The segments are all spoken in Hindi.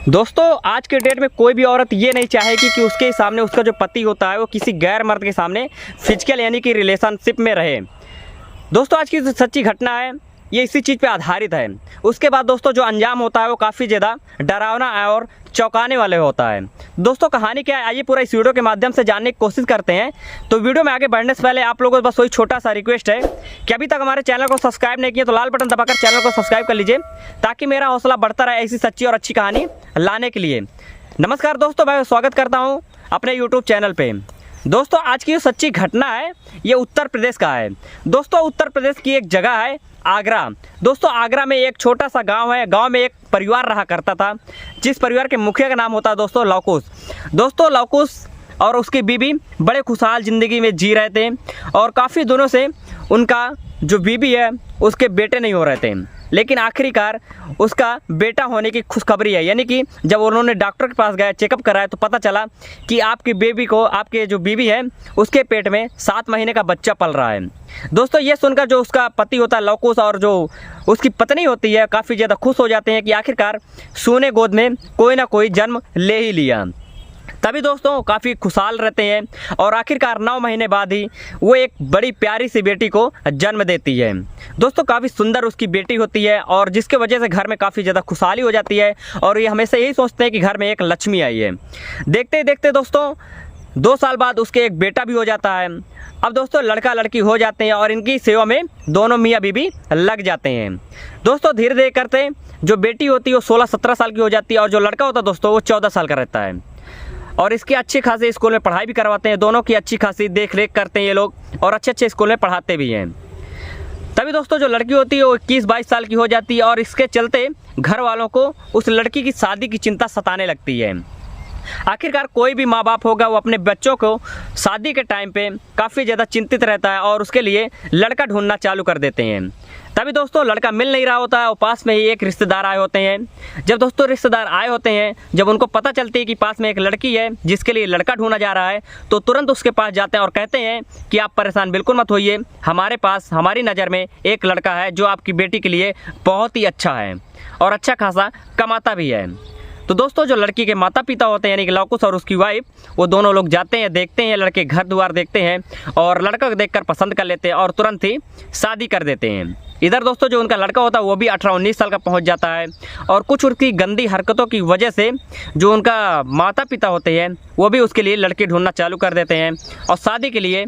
दोस्तों आज के डेट में कोई भी औरत ये नहीं चाहेगी कि उसके सामने उसका जो पति होता है वो किसी गैर मर्द के सामने फिजिकल यानी कि रिलेशनशिप में रहे। दोस्तों आज की जो सच्ची घटना है ये इसी चीज़ पे आधारित है। उसके बाद दोस्तों जो अंजाम होता है वो काफ़ी ज़्यादा डरावना और चौंकाने वाले होता है। दोस्तों कहानी क्या है आइए पूरा इस वीडियो के माध्यम से जानने की कोशिश करते हैं। तो वीडियो में आगे बढ़ने से पहले आप लोगों को बस वही छोटा सा रिक्वेस्ट है कि अभी तक हमारे चैनल को सब्सक्राइब नहीं किया तो लाल बटन दबाकर चैनल को सब्सक्राइब कर लीजिए ताकि मेरा हौसला बढ़ता रहे ऐसी सच्ची और अच्छी कहानी लाने के लिए। नमस्कार दोस्तों, मैं स्वागत करता हूँ अपने यूट्यूब चैनल पर। दोस्तों आज की जो सच्ची घटना है ये उत्तर प्रदेश का है। दोस्तों उत्तर प्रदेश की एक जगह है आगरा। दोस्तों आगरा में एक छोटा सा गांव है। गांव में एक परिवार रहा करता था जिस परिवार के मुखिया का नाम होता है दोस्तों लवकुश। दोस्तों लवकुश और उसकी बीवी बड़े खुशहाल ज़िंदगी में जी रहे थे और काफ़ी दिनों से उनका जो बीवी है उसके बेटे नहीं हो रहे थे, लेकिन आखिरकार उसका बेटा होने की खुशखबरी है। यानी कि जब उन्होंने डॉक्टर के पास गए चेकअप कराया तो पता चला कि आपकी बेबी को आपके जो बीवी है उसके पेट में 7 महीने का बच्चा पल रहा है। दोस्तों ये सुनकर जो उसका पति होता है लवकुश और जो उसकी पत्नी होती है काफ़ी ज़्यादा खुश हो जाते हैं कि आखिरकार सोने गोद में कोई ना कोई जन्म ले ही लिया। तभी दोस्तों काफ़ी खुशहाल रहते हैं और आखिरकार 9 महीने बाद ही वो एक बड़ी प्यारी सी बेटी को जन्म देती है। दोस्तों काफ़ी सुंदर उसकी बेटी होती है और जिसके वजह से घर में काफ़ी ज़्यादा खुशहाली हो जाती है और ये हमेशा यही सोचते हैं कि घर में एक लक्ष्मी आई है। देखते ही देखते दोस्तों 2 साल बाद उसके एक बेटा भी हो जाता है। अब दोस्तों लड़का लड़की हो जाते हैं और इनकी सेवा में दोनों मियाँ बीवी लग जाते हैं। दोस्तों धीरे धीरे करते जो बेटी होती है वो 16-17 साल की हो जाती है और जो लड़का होता है दोस्तों वो 14 साल का रहता है। और इसके अच्छे खासे स्कूल में पढ़ाई भी करवाते हैं, दोनों की अच्छी खासी देख रेख करते हैं ये लोग और अच्छे स्कूल में पढ़ाते भी हैं। तभी दोस्तों जो लड़की होती है वो 21-22 साल की हो जाती है और इसके चलते घर वालों को उस लड़की की शादी की चिंता सताने लगती है। आखिरकार कोई भी माँ बाप होगा वो अपने बच्चों को शादी के टाइम पे काफ़ी ज़्यादा चिंतित रहता है और उसके लिए लड़का ढूंढना चालू कर देते हैं। तभी दोस्तों लड़का मिल नहीं रहा होता है और पास में ही एक रिश्तेदार आए होते हैं। जब दोस्तों रिश्तेदार आए होते हैं, जब उनको पता चलती है कि पास में एक लड़की है जिसके लिए लड़का ढूंढा जा रहा है तो तुरंत उसके पास जाते हैं और कहते हैं कि आप परेशान बिल्कुल मत होइए, हमारे पास हमारी नज़र में एक लड़का है जो आपकी बेटी के लिए बहुत ही अच्छा है और अच्छा खासा कमाता भी है। तो दोस्तों जो लड़की के माता पिता होते हैं यानी कि लवकुश और उसकी वाइफ वो दोनों लोग जाते हैं, देखते हैं लड़के घर द्वार देखते हैं और लड़का को देखकर पसंद कर लेते हैं और तुरंत ही शादी कर देते हैं। इधर दोस्तों जो उनका लड़का होता है वो भी 18-19 साल का पहुंच जाता है और कुछ उसकी गंदी हरकतों की वजह से जो उनका माता पिता होते हैं वो भी उसके लिए लड़की ढूंढना चालू कर देते हैं और शादी के लिए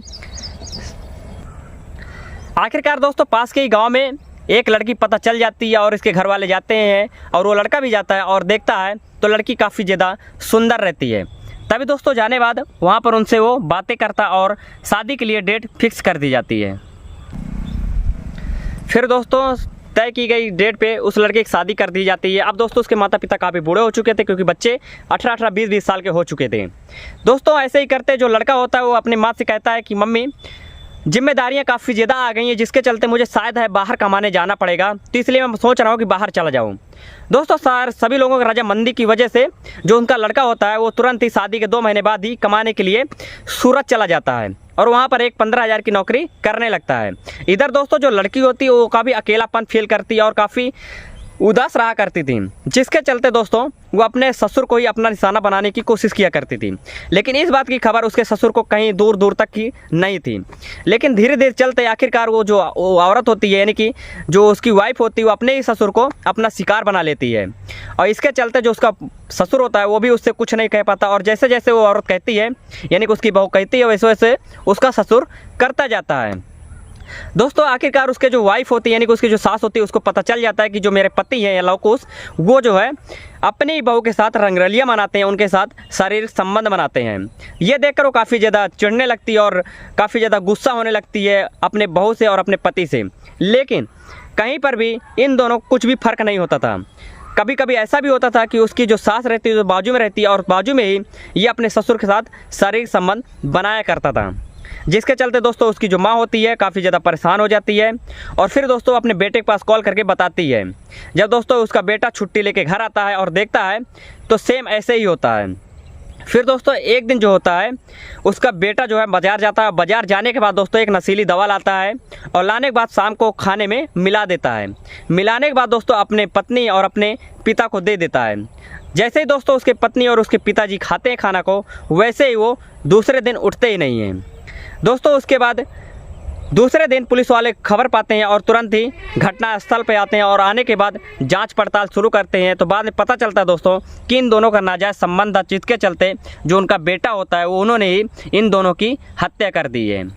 आखिरकार दोस्तों पास के ही गाँव में एक लड़की पता चल जाती है और इसके घर वाले जाते हैं और वो लड़का भी जाता है और देखता है तो लड़की काफ़ी ज़्यादा सुंदर रहती है। तभी दोस्तों जाने बाद वहाँ पर उनसे वो बातें करता और शादी के लिए डेट फिक्स कर दी जाती है। फिर दोस्तों तय की गई डेट पे उस लड़के की शादी कर दी जाती है। अब दोस्तों उसके माता पिता काफ़ी बूढ़े हो चुके थे क्योंकि बच्चे 18-18, 20-20 साल के हो चुके थे। दोस्तों ऐसे ही करते जो लड़का होता है वो अपनी माँ से कहता है कि मम्मी जिम्मेदारियां काफ़ी ज़्यादा आ गई हैं जिसके चलते मुझे शायद है बाहर कमाने जाना पड़ेगा, तो इसलिए मैं सोच रहा हूँ कि बाहर चला जाऊँ। दोस्तों सभी लोगों की रजामंदी की वजह से जो उनका लड़का होता है वो तुरंत ही शादी के 2 महीने बाद ही कमाने के लिए सूरत चला जाता है और वहाँ पर एक 15,000 की नौकरी करने लगता है। इधर दोस्तों जो लड़की होती है वो काफ़ी अकेलापन फील करती है और काफ़ी उदास रहा करती थी, जिसके चलते दोस्तों वो अपने ससुर को ही अपना निशाना बनाने की कोशिश किया करती थी। लेकिन इस बात की खबर उसके ससुर को कहीं दूर दूर तक की नहीं थी। लेकिन धीरे धीरे चलते आखिरकार वो जो औरत होती है यानी कि जो उसकी वाइफ होती है वो अपने ही ससुर को अपना शिकार बना लेती है और इसके चलते जो उसका ससुर होता है वो भी उससे कुछ नहीं कह पाता और जैसे जैसे वो औरत कहती है यानी कि उसकी बहू कहती है वैसे वैसे उसका ससुर करता जाता है। दोस्तों आखिरकार उसके जो वाइफ होती है यानी कि उसकी जो सास होती है उसको पता चल जाता है कि जो मेरे पति हैं या लवकुश वो जो है अपनी बहू के साथ रंगरलियाँ मनाते हैं, उनके साथ शारीरिक संबंध बनाते हैं। ये देखकर वो काफ़ी ज़्यादा चिढ़ने लगती है और काफ़ी ज़्यादा गुस्सा होने लगती है अपने बहू से और अपने पति से। लेकिन कहीं पर भी इन दोनों कुछ भी फ़र्क नहीं होता था। कभी कभी ऐसा भी होता था कि उसकी जो सास रहती है जो बाजू में रहती है और बाजू में ही ये अपने ससुर के साथ शारीरिक संबंध बनाया करता था, जिसके चलते दोस्तों उसकी जो माँ होती है काफ़ी ज़्यादा परेशान हो जाती है और फिर दोस्तों अपने बेटे के पास कॉल करके बताती है। जब दोस्तों उसका बेटा छुट्टी लेके घर आता है और देखता है तो सेम ऐसे ही होता है। फिर दोस्तों एक दिन जो होता है उसका बेटा जो है बाज़ार जाता है। बाज़ार जाने के बाद दोस्तों एक नशीली दवा लाता है और लाने के बाद शाम को खाने में मिला देता है। मिलाने के बाद दोस्तों अपने पत्नी और अपने पिता को दे देता है। जैसे ही दोस्तों उसके पत्नी और उसके पिताजी खाते हैं खाना को, वैसे ही वो दूसरे दिन उठते ही नहीं हैं। दोस्तों उसके बाद दूसरे दिन पुलिस वाले खबर पाते हैं और तुरंत ही घटना स्थल पर आते हैं और आने के बाद जांच पड़ताल शुरू करते हैं। तो बाद में पता चलता है दोस्तों कि इन दोनों का नाजायज़ संबंध था, जिसके चलते जो उनका बेटा होता है वो उन्होंने ही इन दोनों की हत्या कर दी है।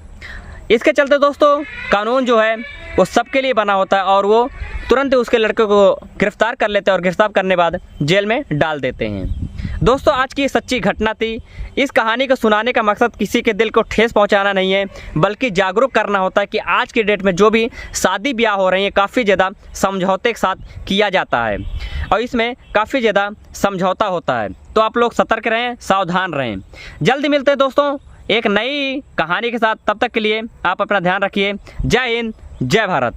इसके चलते दोस्तों कानून जो है वो सबके लिए बना होता है और वो तुरंत ही उसके लड़के को गिरफ्तार कर लेते हैं और गिरफ्तार करने बाद जेल में डाल देते हैं। दोस्तों आज की सच्ची घटना थी। इस कहानी को सुनाने का मकसद किसी के दिल को ठेस पहुंचाना नहीं है, बल्कि जागरूक करना होता है कि आज की डेट में जो भी शादी ब्याह हो रही है काफ़ी ज़्यादा समझौते के साथ किया जाता है और इसमें काफ़ी ज़्यादा समझौता होता है। तो आप लोग सतर्क रहें, सावधान रहें। जल्दी मिलते हैं दोस्तों एक नई कहानी के साथ। तब तक के लिए आप अपना ध्यान रखिए। जय हिंद, जय भारत।